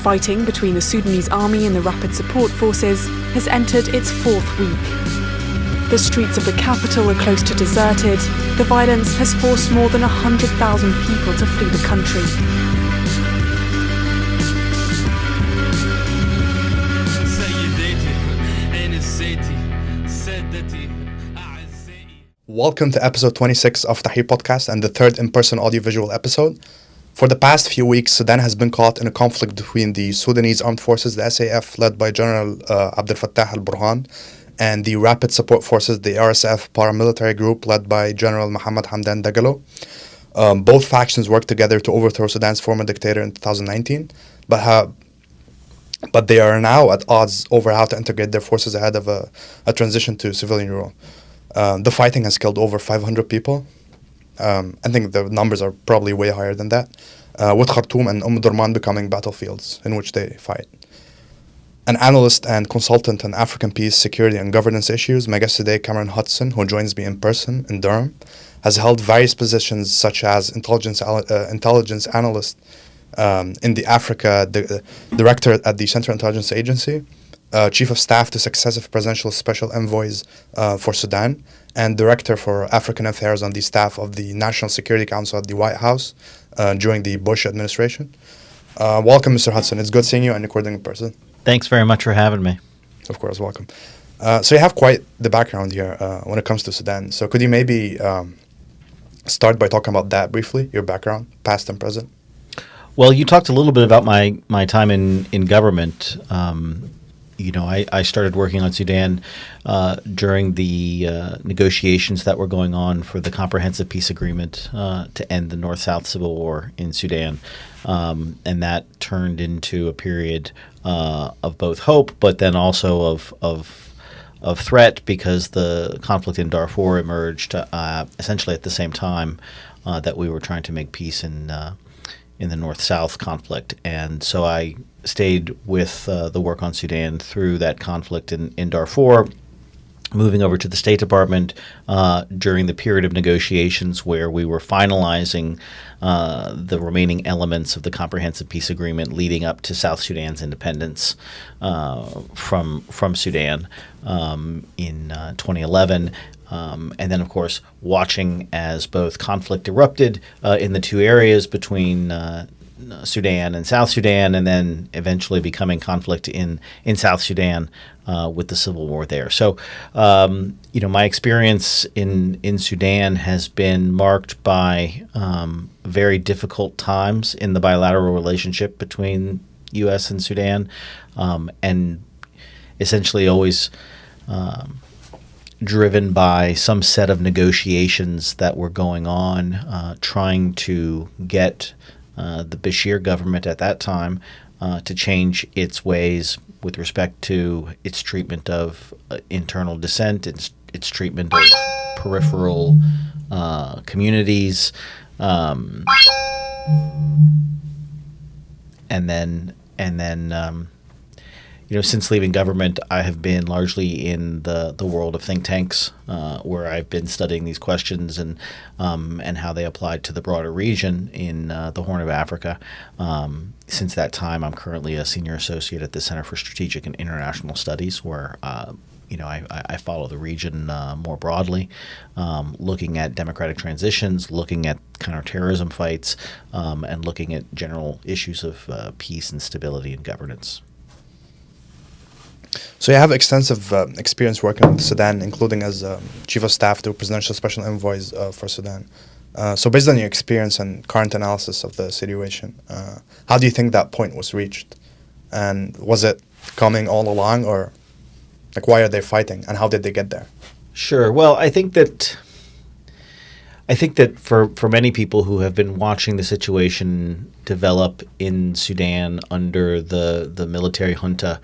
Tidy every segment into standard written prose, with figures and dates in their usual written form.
Fighting between the Sudanese army and the Rapid Support Forces has entered its fourth week. The streets of the capital are close to deserted. The violence has forced more than 100,000 people to flee the country. Welcome to episode 26 of Tahrir Podcast and the third in-person audiovisual episode. For the past few weeks, Sudan has been caught in a conflict between the Sudanese Armed Forces, the SAF, led by General Abdel Fattah al-Burhan, and the Rapid Support Forces, the RSF paramilitary group, led by General Mohammed Hamdan Dagalo. Both factions worked together to overthrow Sudan's former dictator in 2019, but they are now at odds over how to integrate their forces ahead of a transition to civilian rule. The fighting has killed over 500 people. I think the numbers are probably way higher than that, with Khartoum and Durham becoming battlefields in which they fight. An analyst and consultant on African peace, security, and governance issues, my guest today, Cameron Hudson, who joins me in person in Durham, has held various positions such as intelligence analyst in the Africa Directorate at the Central Intelligence Agency, Chief of Staff to successive presidential special envoys for Sudan, and Director for African Affairs on the staff of the National Security Council at the White House during the Bush administration. Welcome, Mr. Hudson. It's good seeing you and recording in person. Thanks very much for having me. Of course, welcome. So you have quite the background here when it comes to Sudan. So could you maybe start by talking about that briefly, your background, past and present? Well, you talked a little bit about my time in government. I started working on Sudan during the negotiations that were going on for the comprehensive peace agreement to end the North-South Civil War in Sudan. And that turned into a period of both hope, but then also of threat, because the conflict in Darfur emerged essentially at the same time that we were trying to make peace in the North-South conflict. And so I stayed with the work on Sudan through that conflict in Darfur, moving over to the State Department during the period of negotiations where we were finalizing the remaining elements of the comprehensive peace agreement leading up to South Sudan's independence from Sudan in 2011. And then, of course, watching as both conflict erupted in the two areas between Sudan and South Sudan, and then eventually becoming conflict in South Sudan with the civil war there. So, my experience in Sudan has been marked by very difficult times in the bilateral relationship between U.S. and Sudan, and essentially always driven by some set of negotiations that were going on, trying to get the Bashir government at that time to change its ways with respect to its treatment of internal dissent, its treatment of peripheral communities, and then since leaving government, I have been largely in the world of think tanks, where I've been studying these questions and how they apply to the broader region in the Horn of Africa. Since that time, I'm currently a senior associate at the Center for Strategic and International Studies, where I follow the region more broadly, looking at democratic transitions, looking at counterterrorism fights, and looking at general issues of peace and stability and governance. So you have extensive experience working with Sudan, including as Chief of Staff to Presidential Special Envoys for Sudan. So based on your experience and current analysis of the situation, how do you think that point was reached? And was it coming all along, or why are they fighting, and how did they get there? Sure. Well, I think that for many people who have been watching the situation develop in Sudan under the military junta,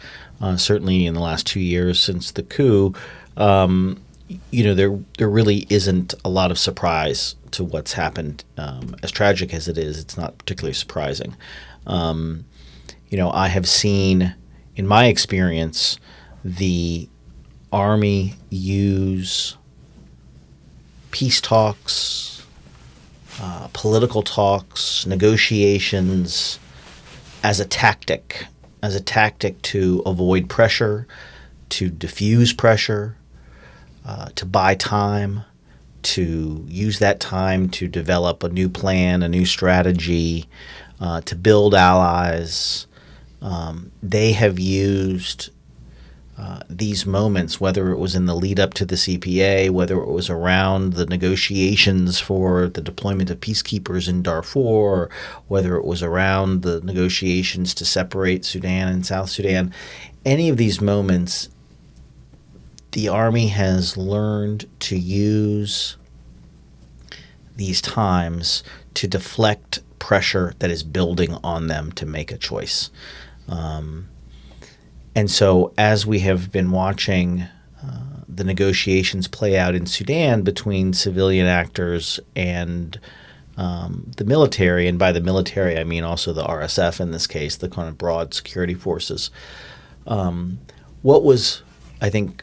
certainly in the last 2 years since the coup, there really isn't a lot of surprise to what's happened. As tragic as it is, it's not particularly surprising. I have seen, in my experience, the army use peace talks, political talks, negotiations as a tactic to avoid pressure, to diffuse pressure, to buy time, to use that time to develop a new plan, a new strategy, to build allies. They have used these moments, whether it was in the lead up to the CPA, whether it was around the negotiations for the deployment of peacekeepers in Darfur, whether it was around the negotiations to separate Sudan and South Sudan, any of these moments, the Army has learned to use these times to deflect pressure that is building on them to make a choice. And so as we have been watching the negotiations play out in Sudan between civilian actors and the military, and by the military I mean also the RSF in this case, the kind of broad security forces, what was, I think,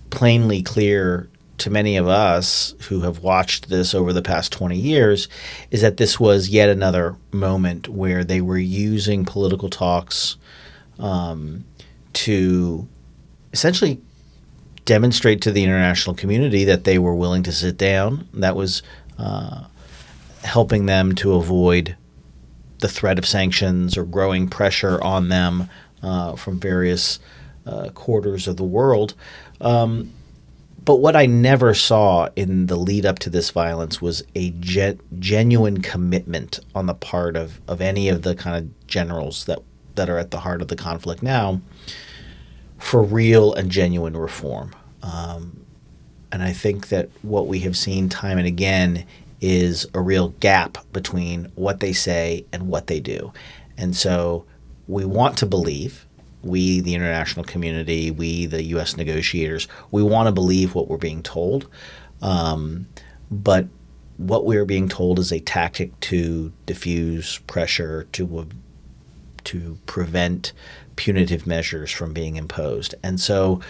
plainly clear to many of us who have watched this over the past 20 years is that this was yet another moment where they were using political talks to essentially demonstrate to the international community that they were willing to sit down. That was helping them to avoid the threat of sanctions or growing pressure on them from various quarters of the world. But what I never saw in the lead up to this violence was a genuine commitment on the part of any of the kind of generals that are at the heart of the conflict now for real and genuine reform. And I think that what we have seen time and again is a real gap between what they say and what they do. And so we want to believe, we, the international community, we, the U.S. negotiators, we want to believe what we're being told. But what we're being told is a tactic to diffuse pressure, to prevent punitive measures from being imposed. And so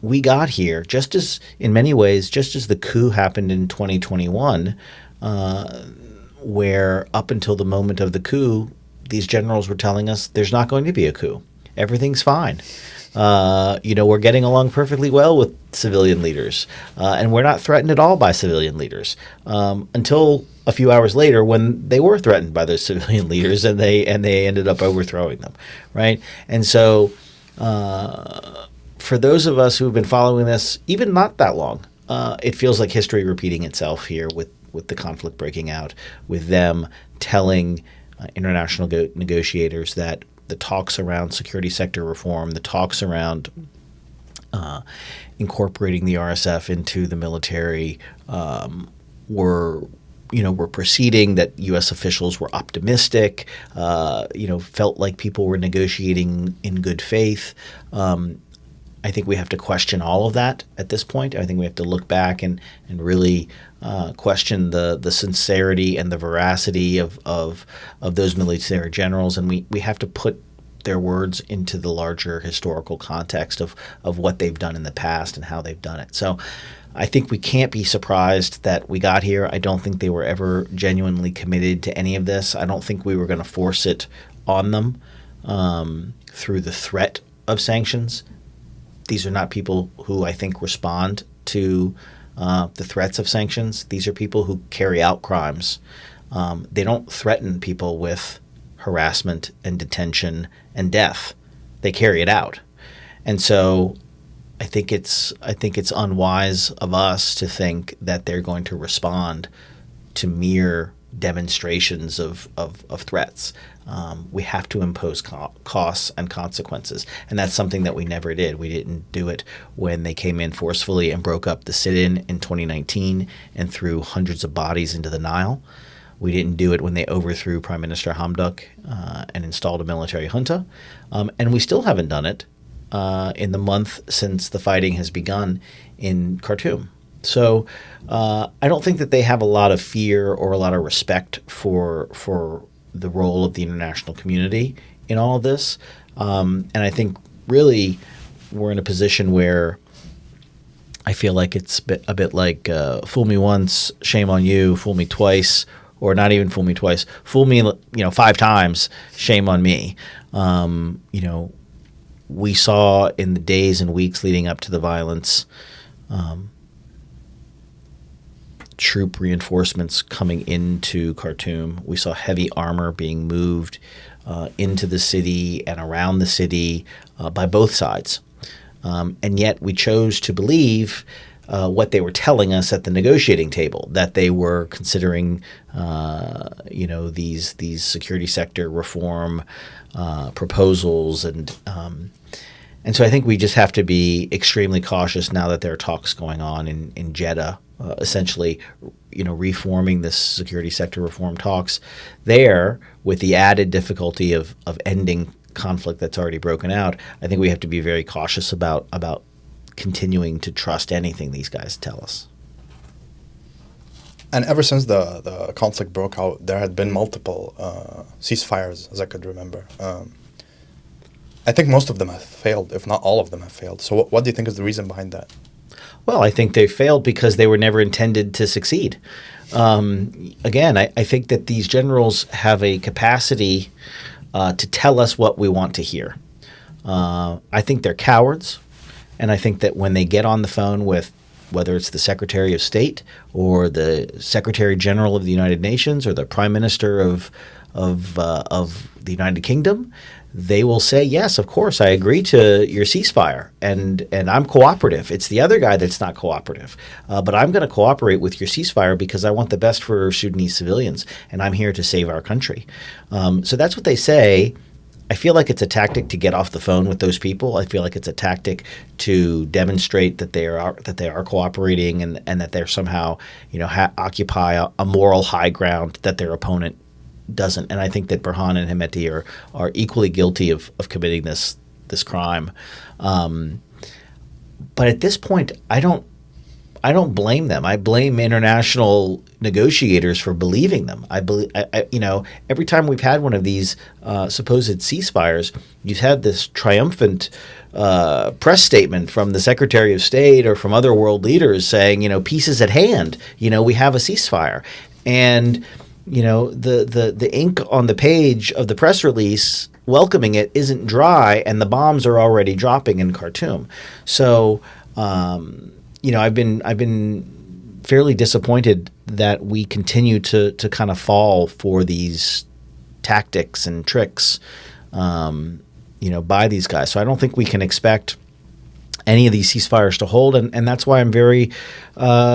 we got here, just as, in many ways, just as the coup happened in 2021, where up until the moment of the coup, these generals were telling us there's not going to be a coup. Everything's fine. We're getting along perfectly well with civilian leaders, and we're not threatened at all by civilian leaders until a few hours later when they were threatened by those civilian leaders and they ended up overthrowing them, right? And so for those of us who have been following this, even not that long, it feels like history repeating itself here with the conflict breaking out, with them telling international negotiators that the talks around security sector reform, the talks around incorporating the RSF into the military were proceeding, that U.S. officials were optimistic, felt like people were negotiating in good faith. I think we have to question all of that at this point. I think we have to look back and really question the sincerity and the veracity of those military generals, and we have to put their words into the larger historical context of what they've done in the past and how they've done it. So I think we can't be surprised that we got here. I don't think they were ever genuinely committed to any of this. I don't think we were going to force it on them through the threat of sanctions. These are not people who I think respond to the threats of sanctions. These are people who carry out crimes. They don't threaten people with harassment and detention and death. They carry it out. And so I think it's unwise of us to think that they're going to respond to mere demonstrations of threats. We have to impose costs and consequences, and that's something that we never did. We didn't do it when they came in forcefully and broke up the sit-in in 2019 and threw hundreds of bodies into the Nile. We didn't do it when they overthrew Prime Minister Hamdok and installed a military junta, and we still haven't done it in the month since the fighting has begun in Khartoum. So I don't think that they have a lot of fear or a lot of respect for the role of the international community in all of this. And I think really we're in a position where I feel like it's a bit like fool me once, shame on you, fool me twice, or not even fool me twice, fool me 5 times, shame on me. We saw in the days and weeks leading up to the violence, troop reinforcements coming into Khartoum. We saw heavy armor being moved into the city and around the city by both sides. And yet we chose to believe what they were telling us at the negotiating table, that they were considering these security sector reform proposals. And so I think we just have to be extremely cautious now that there are talks going on in Jeddah, essentially, reforming this security sector reform talks there, with the added difficulty of ending conflict that's already broken out. I think we have to be very cautious about continuing to trust anything these guys tell us. And ever since the conflict broke out, there had been multiple ceasefires, as I could remember. I think most of them have failed, if not all of them have failed. So what do you think is the reason behind that? Well, I think they failed because they were never intended to succeed. Again, I think that these generals have a capacity to tell us what we want to hear. I think they're cowards, and I think that when they get on the phone with, whether it's the Secretary of State or the Secretary General of the United Nations or the Prime Minister of the United Kingdom, they will say, yes, of course, I agree to your ceasefire, and I'm cooperative. It's the other guy that's not cooperative. But I'm going to cooperate with your ceasefire because I want the best for Sudanese civilians, and I'm here to save our country. So that's what they say. I feel like it's a tactic to get off the phone with those people. I feel like it's a tactic to demonstrate that they are cooperating and that they're somehow, occupy a moral high ground that their opponent doesn't. And I think that Burhan and Hemeti are equally guilty of committing this crime. But at this point, I don't blame them. I blame international negotiators for believing them. Every time we've had one of these supposed ceasefires, you've had this triumphant press statement from the Secretary of State or from other world leaders saying, peace is at hand. We have a ceasefire. And the ink on the page of the press release welcoming it isn't dry, and the bombs are already dropping in Khartoum. So, I've been fairly disappointed that we continue to kind of fall for these tactics and tricks, by these guys. So I don't think we can expect any of these ceasefires to hold, and that's why I'm very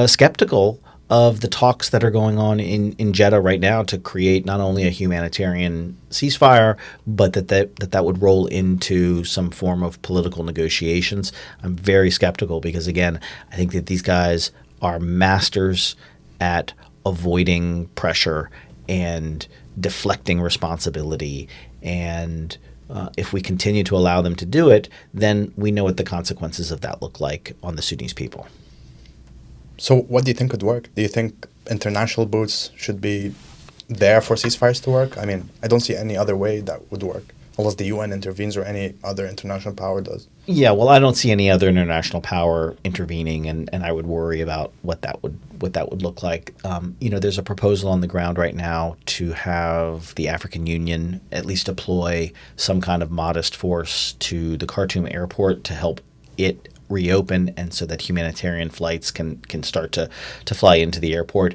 skeptical of the talks that are going on in Jeddah right now to create not only a humanitarian ceasefire, but that would roll into some form of political negotiations. I'm very skeptical because, again, I think that these guys are masters at avoiding pressure and deflecting responsibility. And if we continue to allow them to do it, then we know what the consequences of that look like on the Sudanese people. So what do you think could work? Do you think international boots should be there for ceasefires to work? I mean, I don't see any other way that would work, unless the UN intervenes or any other international power does. Yeah, well, I don't see any other international power intervening, and I would worry about what that would look like. There's a proposal on the ground right now to have the African Union at least deploy some kind of modest force to the Khartoum airport to help it reopen, and so that humanitarian flights can start to fly into the airport.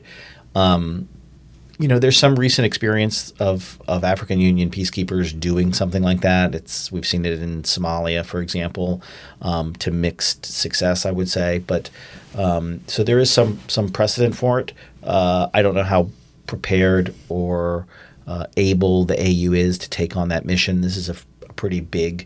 There's some recent experience of African Union peacekeepers doing something like that. We've seen it in Somalia, for example, to mixed success, I would say. But so there is some precedent for it. I don't know how prepared or able the AU is to take on that mission. This is a pretty big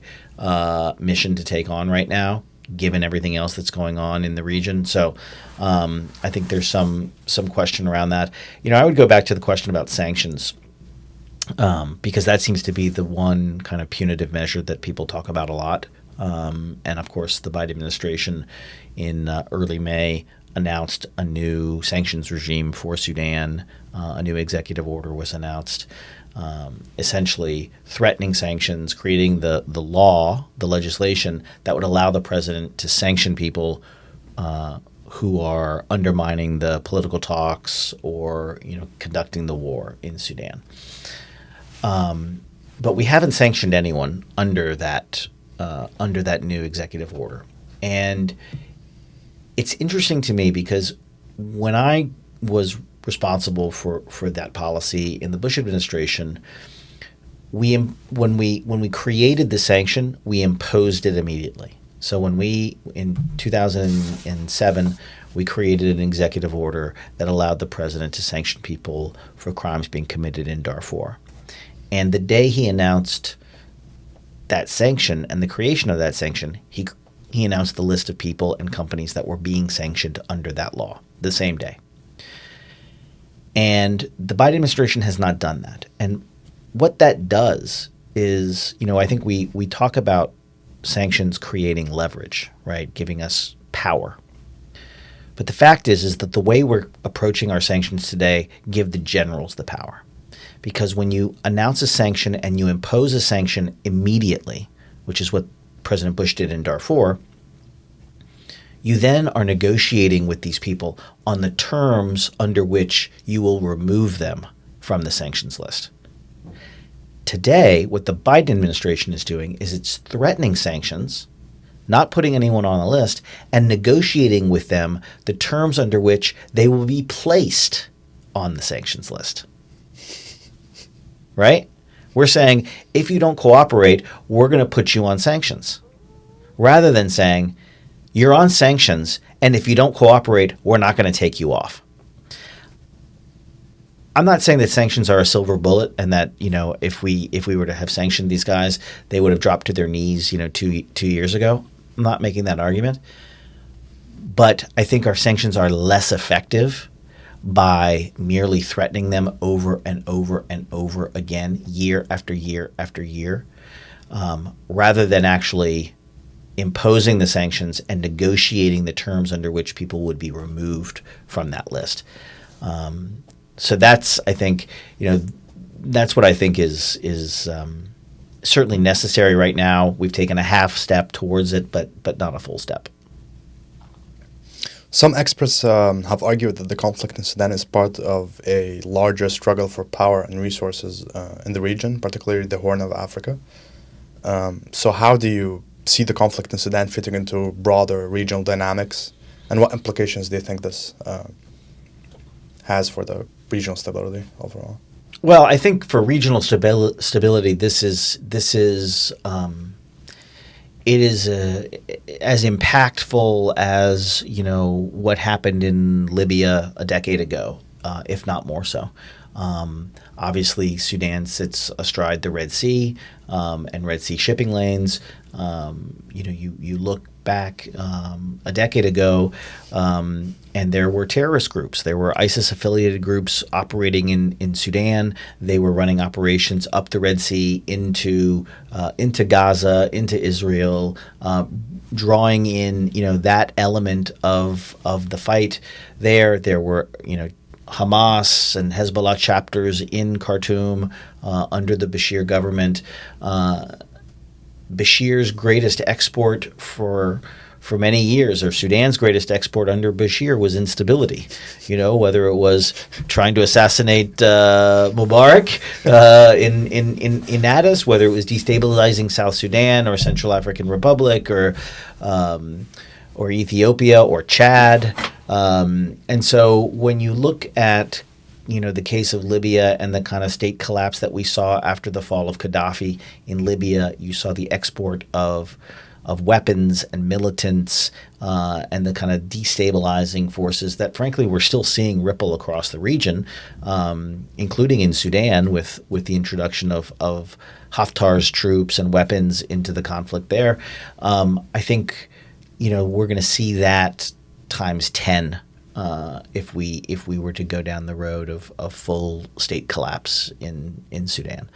mission to take on right now, given everything else that's going on in the region. So I think there's some question around that. I would go back to the question about sanctions, because that seems to be the one kind of punitive measure that people talk about a lot. And of course, the Biden administration in early May announced a new sanctions regime for Sudan. A new executive order was announced, essentially threatening sanctions, creating the legislation that would allow the president to sanction people who are undermining the political talks or conducting the war in Sudan. But we haven't sanctioned anyone under that new executive order. And it's interesting to me because when I was responsible for that policy in the Bush administration, when we created the sanction, we imposed it immediately. So when in 2007, we created an executive order that allowed the president to sanction people for crimes being committed in Darfur. And the day he announced that sanction and the creation of that sanction, he announced the list of people and companies that were being sanctioned under that law the same day. And the Biden administration has not done that. And what that does is, I think we talk about sanctions creating leverage, right? Giving us power. But the fact is that the way we're approaching our sanctions today give the generals the power. Because when you announce a sanction and you impose a sanction immediately, which is what President Bush did in Darfur, you then are negotiating with these people on the terms under which you will remove them from the sanctions list. Today, what the Biden administration is doing is it's threatening sanctions, not putting anyone on the list, and negotiating with them the terms under which they will be placed on the sanctions list. Right? We're saying, if you don't cooperate, we're going to put you on sanctions. Rather than saying, you're on sanctions, and if you don't cooperate, we're not going to take you off. I'm not saying that sanctions are a silver bullet and that, if we were to have sanctioned these guys, they would have dropped to their knees, 2 years ago. I'm not making that argument. But I think our sanctions are less effective by merely threatening them over and over and over again, year after year after year, rather than actually imposing the sanctions and negotiating the terms under which people would be removed from that list. So that's, I think, that's what I think is certainly necessary right now. We've taken a half step towards it, but not a full step. Some experts have argued that the conflict in Sudan is part of a larger struggle for power and resources in the region, particularly the Horn of Africa. So how do you see the conflict in Sudan fitting into broader regional dynamics, and what implications do you think this has for the regional stability overall? Well, I think for regional stability, it is as impactful as what happened in Libya a decade ago, if not more so. Obviously, Sudan sits astride the Red Sea and Red Sea shipping lanes. You look back a decade ago, and there were terrorist groups. There were ISIS-affiliated groups operating in Sudan. They were running operations up the Red Sea into Gaza, into Israel, drawing in that element of the fight there. There were Hamas and Hezbollah chapters in Khartoum under the Bashir government. Bashir's greatest export for many years, or Sudan's greatest export under Bashir, was instability. Whether it was trying to assassinate Mubarak in Addis, whether it was destabilizing South Sudan or Central African Republic or Ethiopia or Chad. And so when you look at the case of Libya and the kind of state collapse that we saw after the fall of Gaddafi in Libya, you saw the export of weapons and militants and the kind of destabilizing forces that, frankly, we're still seeing ripple across the region, including in Sudan with the introduction of Haftar's troops and weapons into the conflict there. I think we're going to see that times 10 if we were to go down the road of full state collapse in Sudan.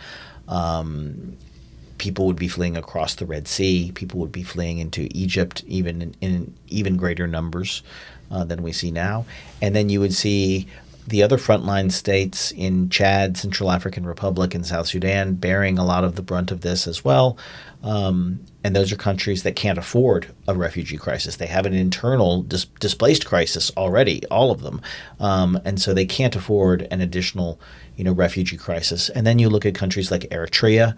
People would be fleeing across the Red Sea. People would be fleeing into Egypt, even in even greater numbers than we see now. And then you would see the other frontline states in Chad, Central African Republic, and South Sudan bearing a lot of the brunt of this as well. And those are countries that can't afford a refugee crisis. They have an internal displaced crisis already, all of them. And so they can't afford an additional, refugee crisis. And then you look at countries like Eritrea,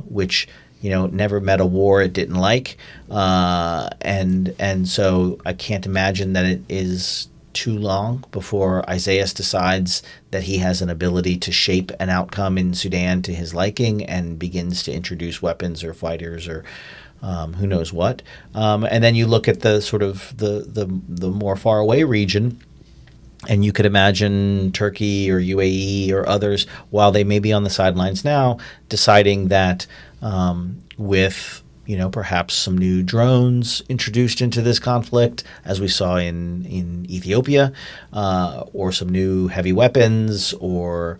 which, never met a war it didn't like. And so I can't imagine that it is too long before Isaias decides that he has an ability to shape an outcome in Sudan to his liking and begins to introduce weapons or fighters or who knows what. And then you look at the sort of the more far away region, and you could imagine Turkey or UAE or others, while they may be on the sidelines now, deciding that with perhaps some new drones introduced into this conflict, as we saw in Ethiopia, or some new heavy weapons, or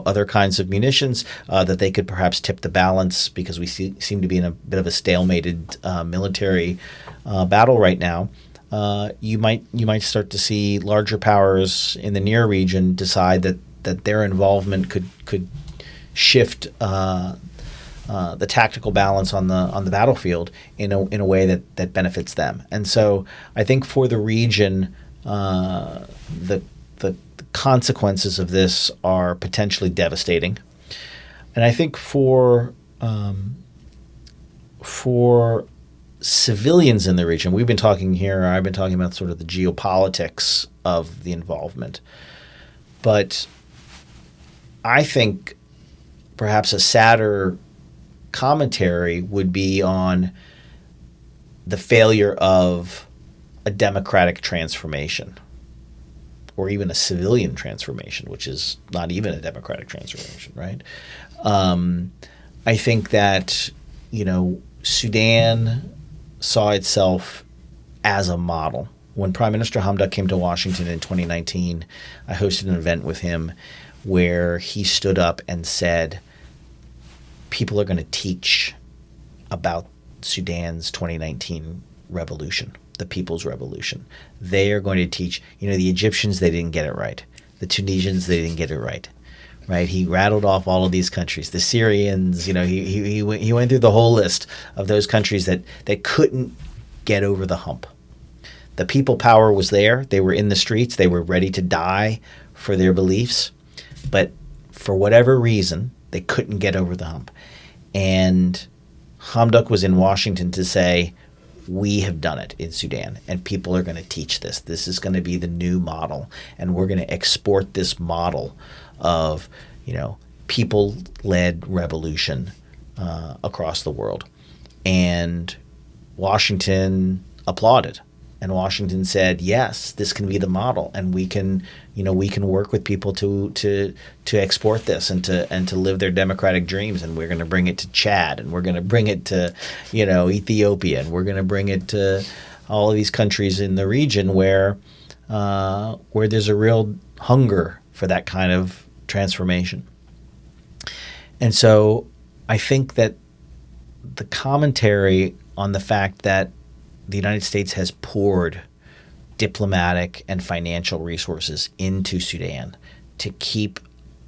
other kinds of munitions, that they could perhaps tip the balance, because we seem to be in a bit of a stalemated military battle right now. You might start to see larger powers in the near region decide that their involvement could shift the tactical balance on the battlefield in a way that benefits them. And so I think for the region, the consequences of this are potentially devastating. And I think for civilians in the region, I've been talking about sort of the geopolitics of the involvement. But I think perhaps a sadder commentary would be on the failure of a democratic transformation, or even a civilian transformation, which is not even a democratic transformation, right? I think that, Sudan saw itself as a model. When Prime Minister Hamdok came to Washington in 2019, I hosted an event with him where he stood up and said, people are going to teach about Sudan's 2019 revolution, the People's Revolution. They are going to teach, the Egyptians, they didn't get it right. The Tunisians, they didn't get it right. Right? He rattled off all of these countries. The Syrians, he went through the whole list of those countries that couldn't get over the hump. The people power was there. They were in the streets. They were ready to die for their beliefs. But for whatever reason, they couldn't get over the hump. And Hamdok was in Washington to say, we have done it in Sudan, and people are going to teach this. This is going to be the new model, and we're going to export this model of, people-led revolution across the world. And Washington applauded. And Washington said, yes, this can be the model, and we can work with people to export this and to live their democratic dreams, and we're going to bring it to Chad, and we're going to bring it to, Ethiopia, and we're going to bring it to all of these countries in the region where there's a real hunger for that kind of transformation. And so I think that the commentary on the fact that the United States has poured diplomatic and financial resources into Sudan to keep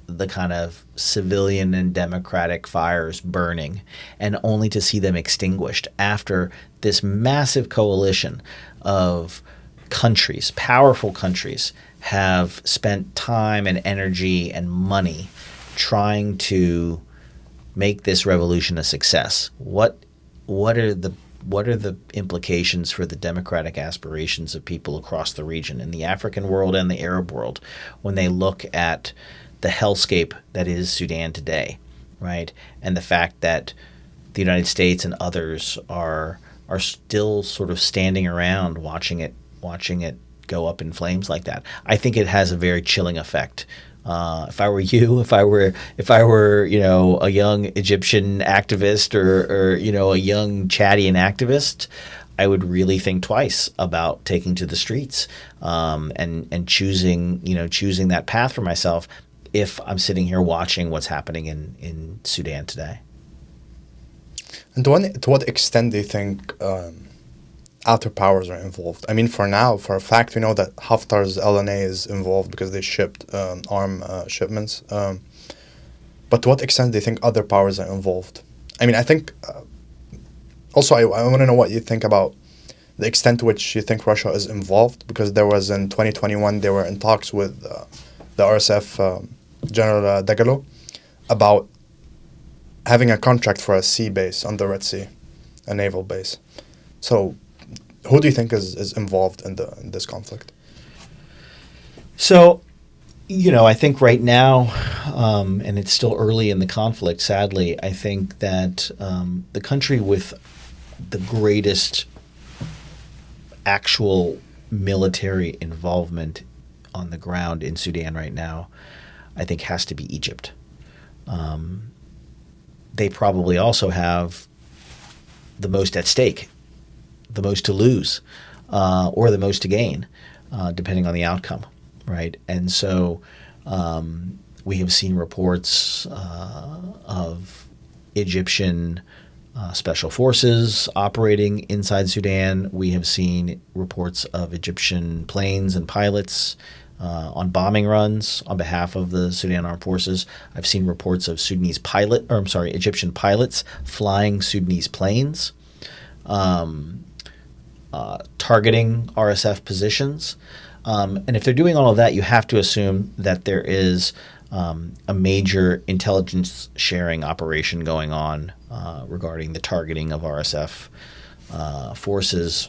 the kind of civilian and democratic fires burning, and only to see them extinguished after this massive coalition of countries, powerful countries, have spent time and energy and money trying to make this revolution a success. What are the implications for the democratic aspirations of people across the region, in the African world and the Arab world, when they look at the hellscape that is Sudan today, right? And the fact that the United States and others are still sort of standing around watching it go up in flames like that. I think it has a very chilling effect. If I were you, if I were a young Egyptian activist or a young Chadian activist, I would really think twice about taking to the streets and choosing that path for myself if I'm sitting here watching what's happening in Sudan today. And to what extent do you think outer powers are involved. I mean, for now, for a fact, we know that Haftar's LNA is involved because they shipped arm shipments. But to what extent do you think other powers are involved? I mean, I think... also, I want to know what you think about the extent to which you think Russia is involved, because there was in 2021, they were in talks with the RSF General Dagalo about having a contract for a sea base on the Red Sea, a naval base. So who do you think is involved in this conflict? So, I think right now, and it's still early in the conflict, sadly, I think that the country with the greatest actual military involvement on the ground in Sudan right now, I think has to be Egypt. They probably also have the most at stake, the most to lose, or the most to gain, depending on the outcome, right? And so we have seen reports of Egyptian special forces operating inside Sudan. We have seen reports of Egyptian planes and pilots on bombing runs on behalf of the Sudan Armed Forces. I've seen reports of Egyptian pilots flying Sudanese planes, targeting RSF positions. And if they're doing all of that, you have to assume that there is a major intelligence sharing operation going on regarding the targeting of RSF forces,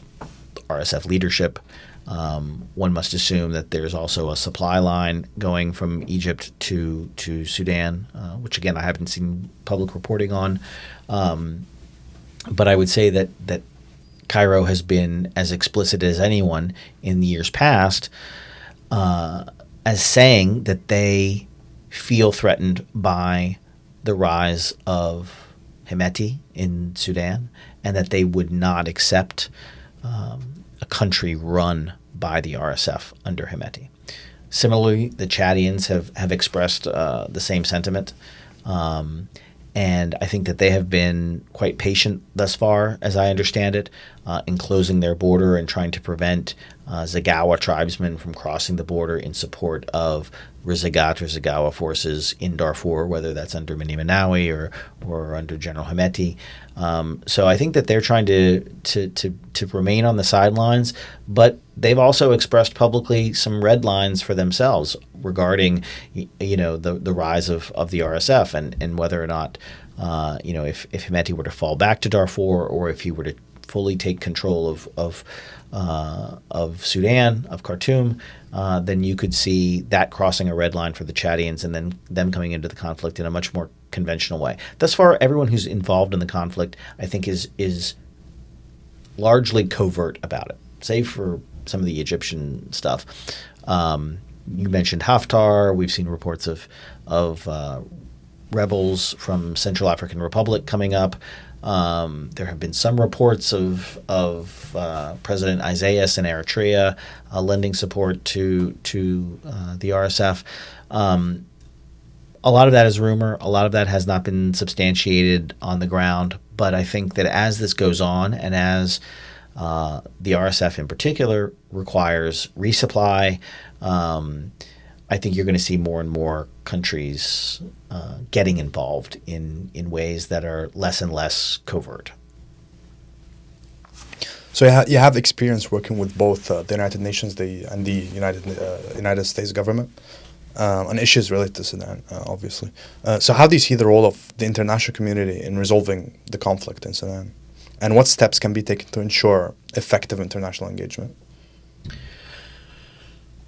RSF leadership. One must assume that there's also a supply line going from Egypt to Sudan, which again I haven't seen public reporting on. But I would say that Cairo has been as explicit as anyone in the years past as saying that they feel threatened by the rise of Hemeti in Sudan, and that they would not accept a country run by the RSF under Hemeti. Similarly, the Chadians have expressed the same sentiment, and I think that they have been quite patient thus far, as I understand it, in closing their border and trying to prevent Zagawa tribesmen from crossing the border in support of Rizagat or Zagawa forces in Darfur, whether that's under Mini Manawi or under General Hemeti. So I think that they're trying to remain on the sidelines, but they've also expressed publicly some red lines for themselves regarding the rise of the RSF and whether or not if Hemeti were to fall back to Darfur, or if he were to fully take control of Sudan, of Khartoum, then you could see that crossing a red line for the Chadians, and then them coming into the conflict in a much more conventional way. Thus far, everyone who's involved in the conflict, I think, is largely covert about it, save for some of the Egyptian stuff. You mentioned Haftar. We've seen reports of rebels from Central African Republic coming up. There have been some reports of President Isaias in Eritrea lending support to the RSF. A lot of that is rumor. A lot of that has not been substantiated on the ground. But I think that as this goes on, and as the RSF in particular requires resupply, I think you're going to see more and more countries getting involved in ways that are less and less covert. So you have experience working with both the United Nations and the United States government on issues related to Sudan, obviously. So how do you see the role of the international community in resolving the conflict in Sudan? And what steps can be taken to ensure effective international engagement?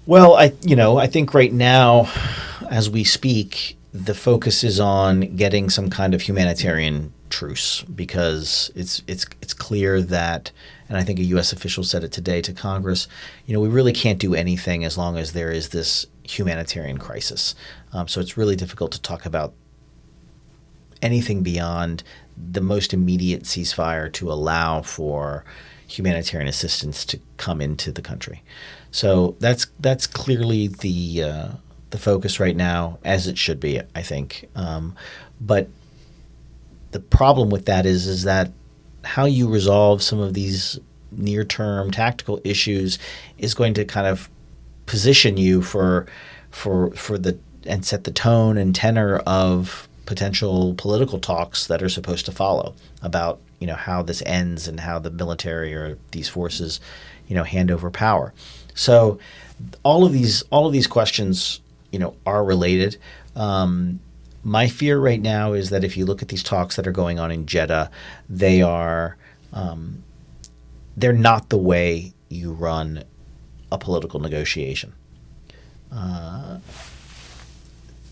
Well, I think right now, as we speak, the focus is on getting some kind of humanitarian truce, because it's clear that, and I think a U.S. official said it today to Congress, we really can't do anything as long as there is this humanitarian crisis. So it's really difficult to talk about anything beyond the most immediate ceasefire to allow for humanitarian assistance to come into the country. So that's clearly the focus right now, as it should be, I think. But the problem with that is that how you resolve some of these near-term tactical issues is going to kind of position you for the and set the tone and tenor of potential political talks that are supposed to follow about how this ends and how the military or these forces hand over power. So all of these questions are related. My fear right now is that if you look at these talks that are going on in Jeddah, they're not the way you run a political negotiation.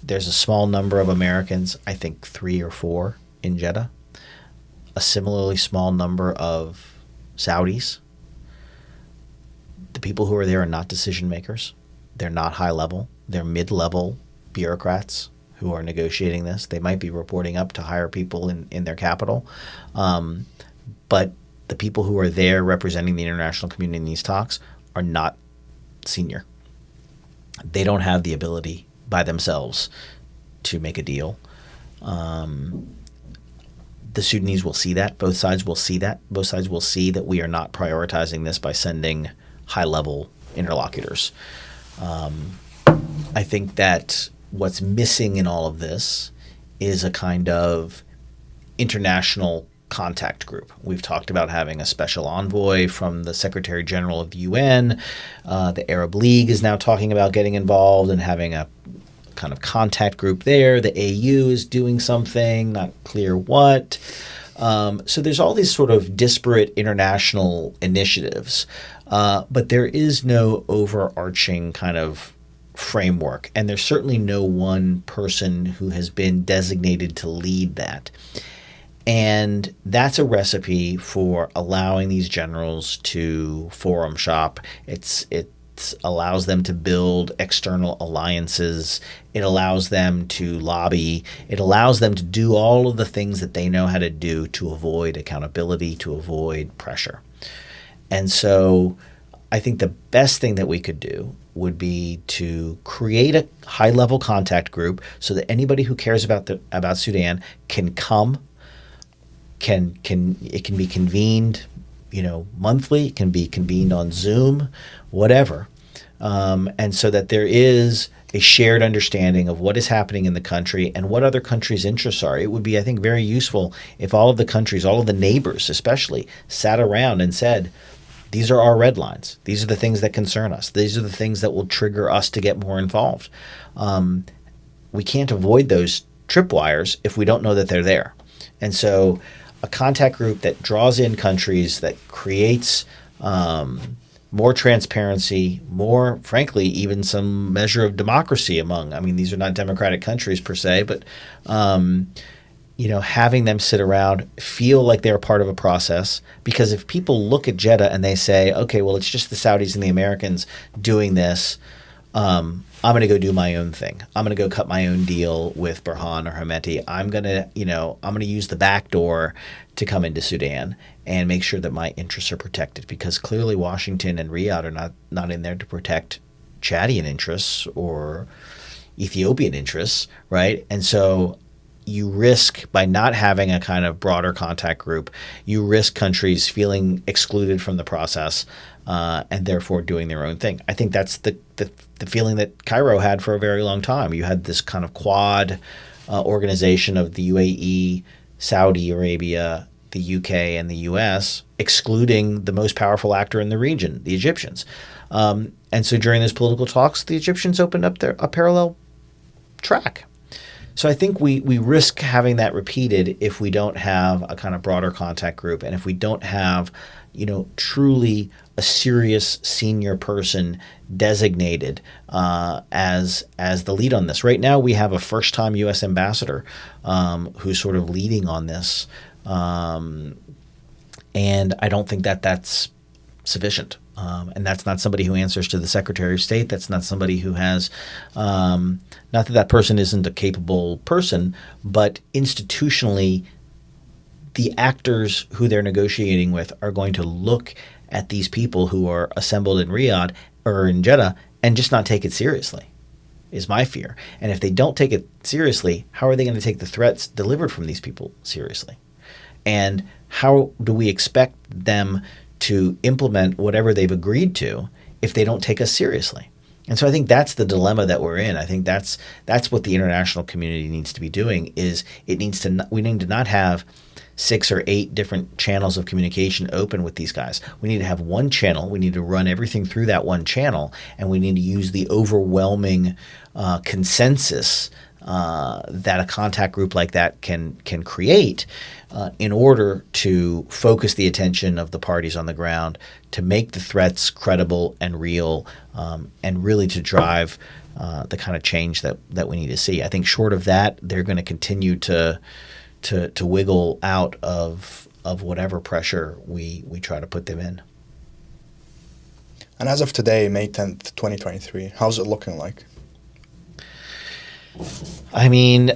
There's a small number of Americans, I think 3 or 4 in Jeddah, a similarly small number of Saudis. The people who are there are not decision makers. They're not high level. They're mid-level bureaucrats who are negotiating this. They might be reporting up to higher people in their capital. But the people who are there representing the international community in these talks are not senior. They don't have the ability by themselves to make a deal. The Sudanese will see that. Both sides will see that. Both sides will see that we are not prioritizing this by sending high-level interlocutors. I think that what's missing in all of this is a kind of international contact group. We've talked about having a special envoy from the Secretary General of the UN. The Arab League is now talking about getting involved and having a kind of contact group there. The AU is doing something, not clear what. So there's all these sort of disparate international initiatives, but there is no overarching kind of framework, and there's certainly no one person who has been designated to lead that. And that's a recipe for allowing these generals to forum shop. It allows them to build external alliances. It allows them to lobby. It allows them to do all of the things that they know how to do to avoid accountability, to avoid pressure. And so I think the best thing that we could do would be to create a high-level contact group so that anybody who cares about Sudan can come. It can be convened, monthly. It can be convened on Zoom, whatever, and so that there is a shared understanding of what is happening in the country and what other countries' interests are. It would be, I think, very useful if all of the countries, all of the neighbors especially, sat around and said, these are our red lines. These are the things that concern us. These are the things that will trigger us to get more involved. We can't avoid those tripwires if we don't know that they're there. And so a contact group that draws in countries, that creates more transparency, more, frankly, even some measure of democracy among, these are not democratic countries per se, but, having them sit around, feel like they're part of a process. Because if people look at Jeddah and they say, okay, well, it's just the Saudis and the Americans doing this, I'm going to go do my own thing. I'm going to go cut my own deal with Burhan or Hemeti. I'm going to use the back door to come into Sudan and make sure that my interests are protected, because clearly Washington and Riyadh are not in there to protect Chadian interests or Ethiopian interests, right? And so you risk, by not having a kind of broader contact group, you risk countries feeling excluded from the process and therefore doing their own thing. I think that's the feeling that Cairo had for a very long time. You had this kind of quad organization of the UAE, Saudi Arabia, the UK, and the US, excluding the most powerful actor in the region, the Egyptians. And so during those political talks, the Egyptians opened up a parallel track. So I think we risk having that repeated if we don't have a kind of broader contact group, and if we don't have, truly a serious senior person designated as the lead on this. Right now we have a first-time U.S. ambassador who's sort of leading on this, and I don't think that that's sufficient. And that's not somebody who answers to the Secretary of State. That's not somebody who has not that person isn't a capable person, but institutionally, the actors who they're negotiating with are going to look at these people who are assembled in Riyadh or in Jeddah and just not take it seriously, is my fear. And if they don't take it seriously, how are they going to take the threats delivered from these people seriously? And how do we expect them to implement whatever they've agreed to if they don't take us seriously. And so I think that's the dilemma that we're in. I think that's what the international community needs to be doing. Is we need to not have 6 or 8 different channels of communication open with these guys. We need to have one channel. We need to run everything through that one channel, and we need to use the overwhelming consensus that a contact group like that can create in order to focus the attention of the parties on the ground, to make the threats credible and real, and really to drive the kind of change that we need to see. I think short of that, they're going to continue to wiggle out of whatever pressure we try to put them in. And as of today, May 10th, 2023, how's it looking like? I mean,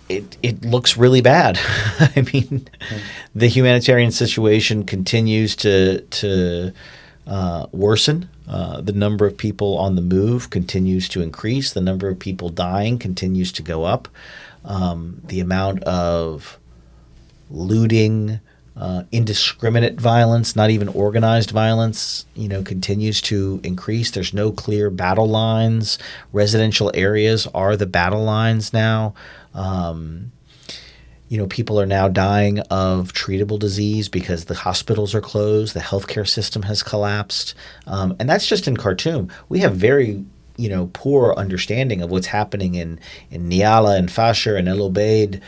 it looks really bad. I mean, the humanitarian situation continues to worsen. The number of people on the move continues to increase. The number of people dying continues to go up. The amount of looting, indiscriminate violence, not even organized violence, continues to increase. There's no clear battle lines. Residential areas are the battle lines now. People are now dying of treatable disease because the hospitals are closed. The healthcare system has collapsed. And that's just in Khartoum. We have very poor understanding of what's happening in Niala and Fasher and El Obeid,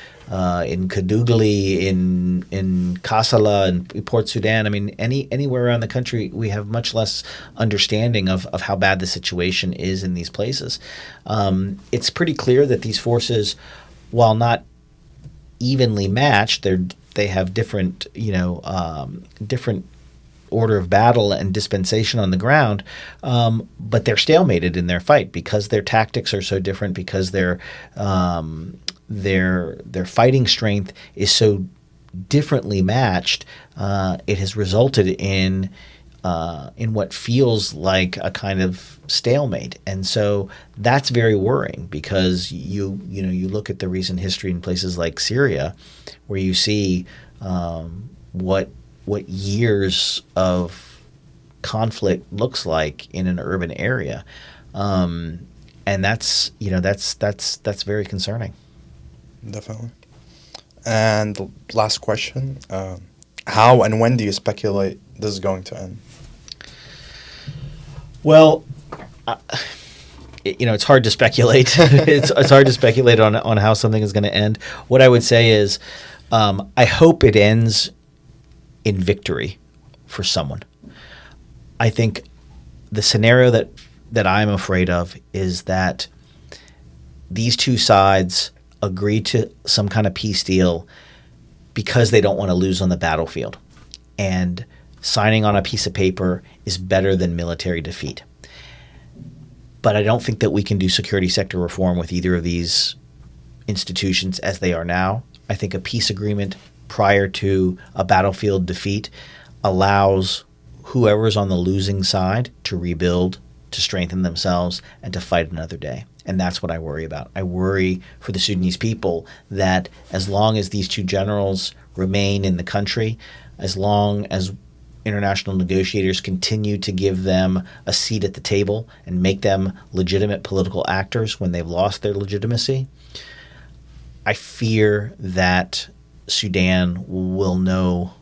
in Kadugli, in Kassala and Port Sudan. I mean, anywhere around the country, we have much less understanding of how bad the situation is in these places. It's pretty clear that these forces, while not evenly matched, they have different order of battle and dispensation on the ground, but they're stalemated in their fight because their tactics are so different, because their fighting strength is so differently matched. It has resulted in what feels like a kind of stalemate, and so that's very worrying, because you look at the recent history in places like Syria, where you see what years of conflict looks like in an urban area, and that's very concerning. Definitely. And last question: how and when do you speculate this is going to end? Well, it's hard to speculate. it's hard to speculate on how something is going to end. What I would say is, I hope it ends in victory for someone. I think the scenario that I'm afraid of is that these two sides agree to some kind of peace deal because they don't want to lose on the battlefield. And signing on a piece of paper is better than military defeat. But I don't think that we can do security sector reform with either of these institutions as they are now. I think a peace agreement prior to a battlefield defeat allows whoever's on the losing side to rebuild, to strengthen themselves, and to fight another day. And that's what I worry about. I worry for the Sudanese people that as long as these two generals remain in the country, as long as international negotiators continue to give them a seat at the table and make them legitimate political actors when they've lost their legitimacy, I fear that Sudan will know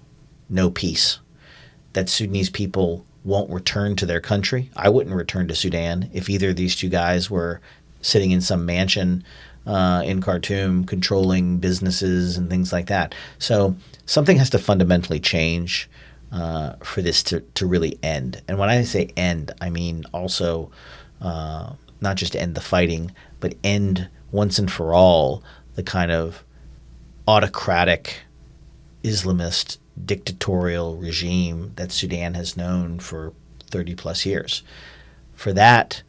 no peace, that Sudanese people won't return to their country. I wouldn't return to Sudan if either of these two guys were sitting in some mansion in Khartoum controlling businesses and things like that. So something has to fundamentally change for this to really end. And when I say end, I mean also not just end the fighting, but end once and for all the kind of autocratic, Islamist, dictatorial regime that Sudan has known for 30 plus years. For that,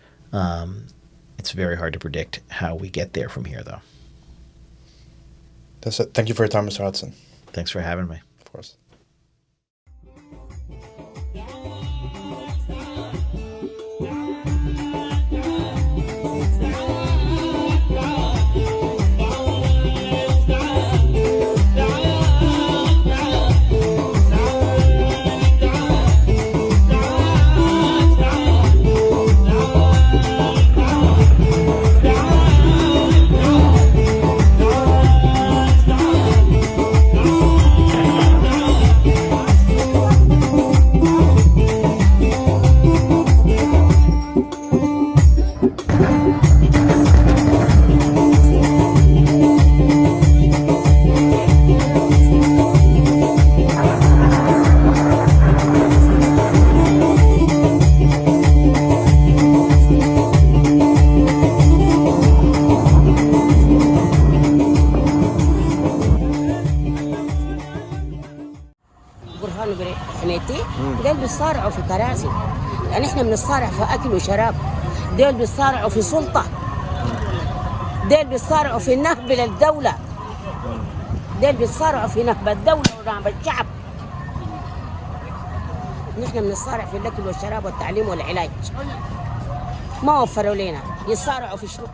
it's very hard to predict how we get there from here, though. That's it. Thank you for your time, Mr. Hudson. Thanks for having me. Of course. فهمتي؟ ديل بيصارعوا في كراسي، يعني احنا بنصارع في اكل وشراب، ديل بيصارعوا في سلطه، ديل بيصارعوا في نهب للدوله، ديل بيصارعوا في نهب الدوله ونهب الشعب. نحن بنصارع في الاكل والشراب والتعليم والعلاج، ما وفروا لنا، يصارعوا في شنو؟